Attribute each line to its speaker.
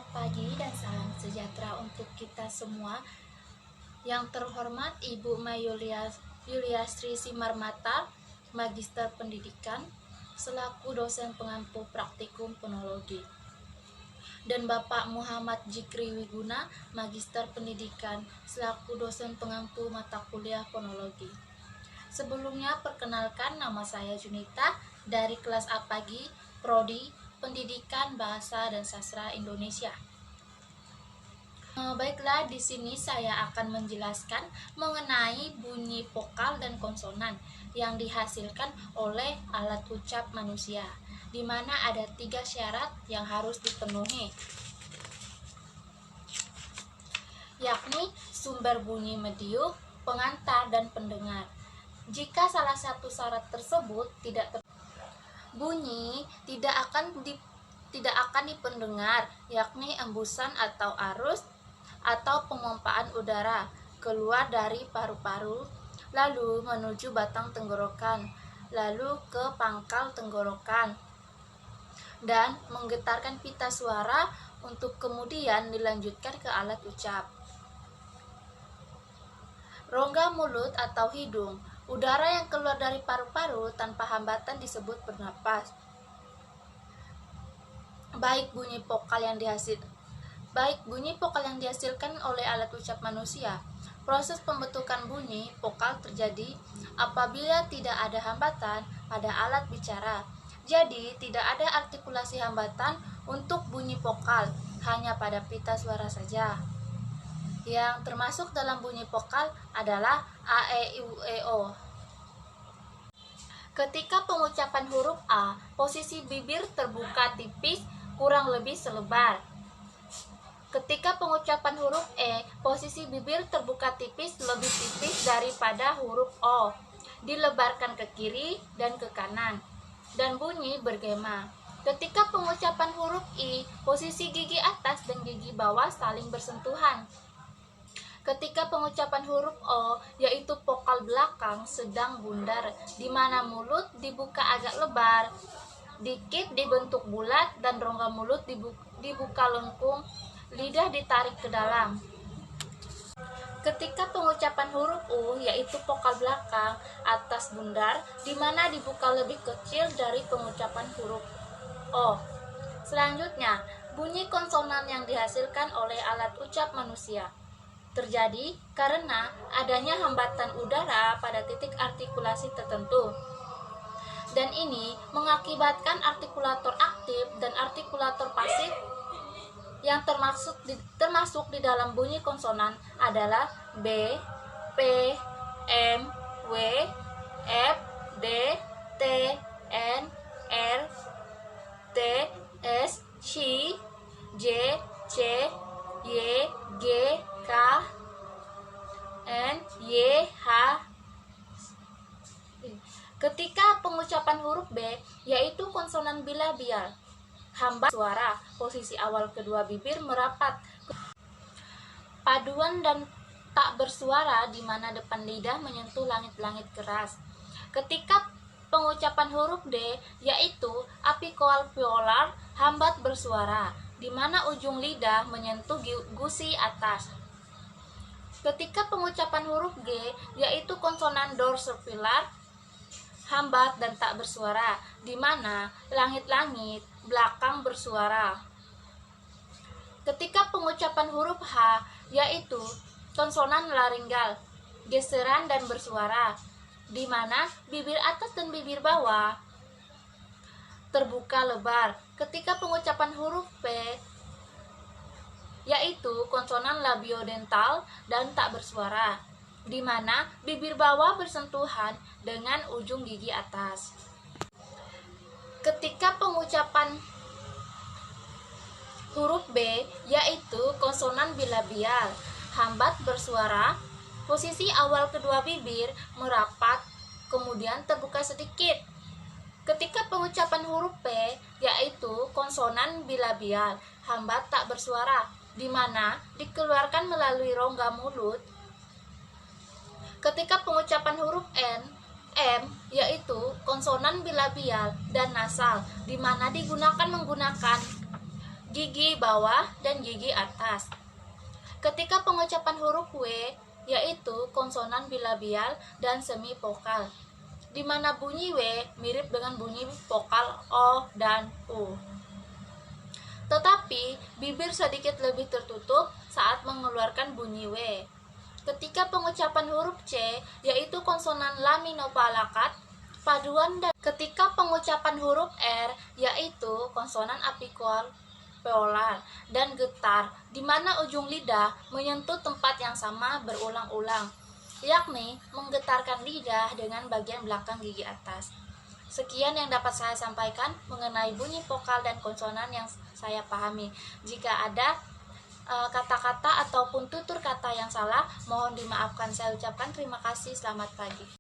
Speaker 1: Selamat pagi dan salam sejahtera untuk kita semua. Yang terhormat Ibu Mayuliastri Simarmata, Magister Pendidikan, selaku dosen pengampu praktikum fonologi. Dan Bapak Muhammad Jikri Wiguna, Magister Pendidikan, selaku dosen pengampu mata kuliah fonologi. Sebelumnya perkenalkan, nama saya Junita dari kelas A pagi, Prodi Pendidikan Bahasa dan Sastra Indonesia. Baiklah, di sini saya akan menjelaskan mengenai bunyi vokal dan konsonan yang dihasilkan oleh alat ucap manusia, di mana ada 3 syarat yang harus dipenuhi, yakni sumber bunyi medium, pengantar, dan pendengar. Jika salah satu syarat tersebut tidak bunyi tidak akan dipendengar, yakni embusan atau arus atau pemompaan udara keluar dari paru-paru lalu menuju batang tenggorokan, lalu ke pangkal tenggorokan dan menggetarkan pita suara untuk kemudian dilanjutkan ke alat ucap. Rongga mulut atau hidung, udara yang keluar dari paru-paru tanpa hambatan disebut bernapas. Baik bunyi vokal yang dihasilkan oleh alat ucap manusia. Proses pembentukan bunyi vokal terjadi apabila tidak ada hambatan pada alat bicara. Jadi, tidak ada artikulasi hambatan untuk bunyi vokal, hanya pada pita suara saja. Yang termasuk dalam bunyi vokal adalah a, e, i, u, e, o. Ketika pengucapan huruf A, posisi bibir terbuka tipis kurang lebih selebar. Ketika pengucapan huruf E, posisi bibir terbuka tipis lebih tipis daripada huruf O, dilebarkan ke kiri dan ke kanan, dan bunyi bergema. Ketika pengucapan huruf I, posisi gigi atas dan gigi bawah saling bersentuhan. Ketika pengucapan huruf O, yaitu vokal belakang, sedang bundar, di mana mulut dibuka agak lebar, dikit dibentuk bulat, dan rongga mulut dibuka lengkung, lidah ditarik ke dalam. Ketika pengucapan huruf U, yaitu vokal belakang, atas bundar, di mana dibuka lebih kecil dari pengucapan huruf O. Selanjutnya, bunyi konsonan yang dihasilkan oleh alat ucap manusia terjadi karena adanya hambatan udara pada titik artikulasi tertentu. Dan ini mengakibatkan artikulator aktif dan artikulator pasif yang termasuk di dalam bunyi konsonan adalah B, P, M, W, F, D, T, N, R, T, S, C, J, C, Y, G, K, N, Y, H. Ketika pengucapan huruf B, yaitu konsonan bilabial, hambat suara, posisi awal kedua bibir merapat. Paduan dan tak bersuara, di mana depan lidah menyentuh langit-langit keras. Ketika pengucapan huruf D, yaitu apikoalveolar, hambat bersuara, di mana ujung lidah menyentuh gusi atas. Ketika pengucapan huruf G, yaitu konsonan dorsopilar, hambat dan tak bersuara, di mana langit-langit belakang bersuara. Ketika pengucapan huruf H, yaitu konsonan laringgal, geseran dan bersuara, di mana bibir atas dan bibir bawah terbuka lebar. Ketika pengucapan huruf P, yaitu konsonan labiodental dan tak bersuara, di mana bibir bawah bersentuhan dengan ujung gigi atas. Ketika pengucapan huruf B, yaitu konsonan bilabial, hambat bersuara, posisi awal kedua bibir merapat, kemudian terbuka sedikit. Ketika pengucapan huruf P, yaitu konsonan bilabial, hambat tak bersuara, di mana dikeluarkan melalui rongga mulut. Ketika pengucapan huruf M, yaitu konsonan bilabial dan nasal, di mana menggunakan gigi bawah, dan gigi atas. Ketika pengucapan huruf W, yaitu konsonan bilabial dan semivokal, di mana bunyi W mirip dengan bunyi vokal O dan U. Tetapi, bibir sedikit lebih tertutup saat mengeluarkan bunyi W. Ketika pengucapan huruf C, yaitu konsonan laminopalakat, paduan dan ketika pengucapan huruf R, yaitu konsonan apikal polar dan getar, di mana ujung lidah menyentuh tempat yang sama berulang-ulang, yakni menggetarkan lidah dengan bagian belakang gigi atas. Sekian yang dapat saya sampaikan mengenai bunyi vokal dan konsonan yang saya pahami. Jika ada kata-kata ataupun tutur kata yang salah, mohon dimaafkan. Saya ucapkan terima kasih. Selamat pagi.